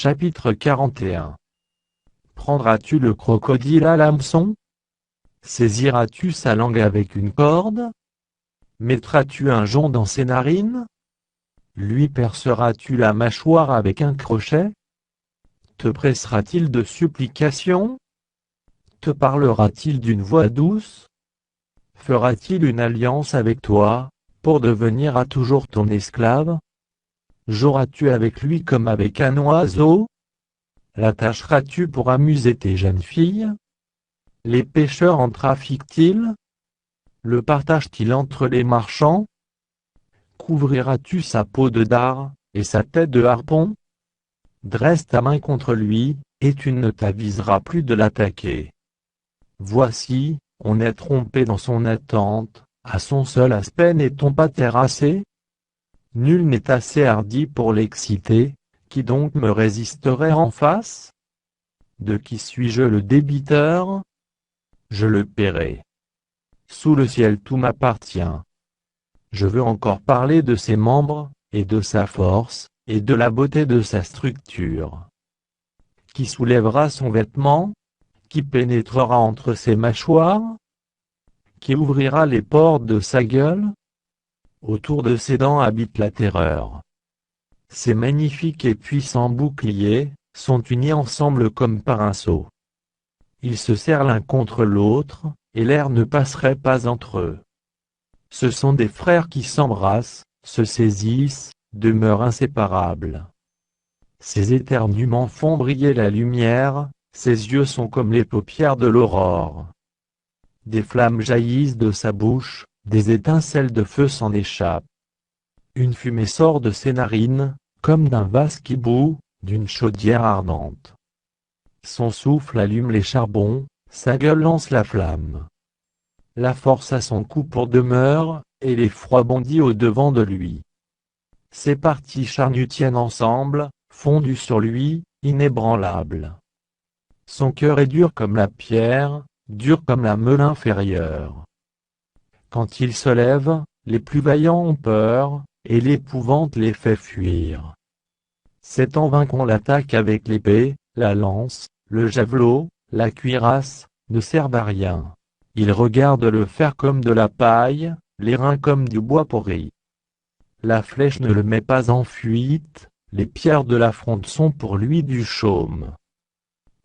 Chapitre 41. Prendras-tu le crocodile à l'hameçon? Saisiras-tu sa langue avec une corde? Mettras-tu un jonc dans ses narines? Lui perceras-tu la mâchoire avec un crochet? Te pressera-t-il de supplications? Te parlera-t-il d'une voix douce? Fera-t-il une alliance avec toi, pour devenir à toujours ton esclave? Joueras-tu avec lui comme avec un oiseau? L'attacheras-tu pour amuser tes jeunes filles? Les pêcheurs en trafiquent-ils? Le partagent-ils entre les marchands? Couvriras-tu sa peau de dard, et sa tête de harpon? Dresse ta main contre lui, et tu ne t'aviseras plus de l'attaquer. Voici, on est trompé dans son attente, à son seul aspect n'est-on pas terrassé? Nul n'est assez hardi pour l'exciter, qui donc me résisterait en face? De qui suis-je le débiteur? Je le paierai. Sous le ciel tout m'appartient. Je veux encore parler de ses membres, et de sa force, et de la beauté de sa structure. Qui soulèvera son vêtement? Qui pénétrera entre ses mâchoires? Qui ouvrira les portes de sa gueule? Autour de ses dents habite la terreur. Ces magnifiques et puissants boucliers sont unis ensemble comme par un sceau. Ils se serrent l'un contre l'autre, et l'air ne passerait pas entre eux. Ce sont des frères qui s'embrassent, se saisissent, demeurent inséparables. Ses éternuements font briller la lumière, ses yeux sont comme les paupières de l'aurore. Des flammes jaillissent de sa bouche, des étincelles de feu s'en échappent. Une fumée sort de ses narines, comme d'un vase qui bout, d'une chaudière ardente. Son souffle allume les charbons, sa gueule lance la flamme. La force a son cou pour demeure, et l'effroi bondit au-devant de lui. Ses parties charnues tiennent ensemble, fondues sur lui, inébranlables. Son cœur est dur comme la pierre, dur comme la meule inférieure. Quand il se lève, les plus vaillants ont peur, et l'épouvante les fait fuir. C'est en vain qu'on l'attaque avec l'épée, la lance, le javelot, la cuirasse, ne servent à rien. Il regarde le fer comme de la paille, les reins comme du bois pourri. La flèche ne le met pas en fuite, les pierres de la fronde sont pour lui du chaume.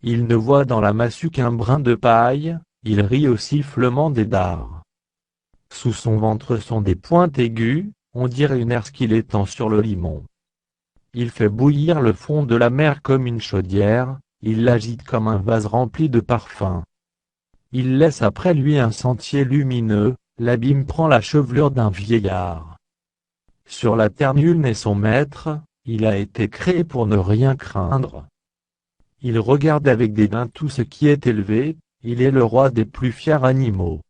Il ne voit dans la massue qu'un brin de paille, il rit au sifflement des dards. Sous son ventre sont des pointes aiguës, on dirait une herse qu'il étend sur le limon. Il fait bouillir le fond de la mer comme une chaudière, il l'agite comme un vase rempli de parfums. Il laisse après lui un sentier lumineux, l'abîme prend la chevelure d'un vieillard. Sur la terre nul n'est son maître, il a été créé pour ne rien craindre. Il regarde avec dédain tout ce qui est élevé, il est le roi des plus fiers animaux.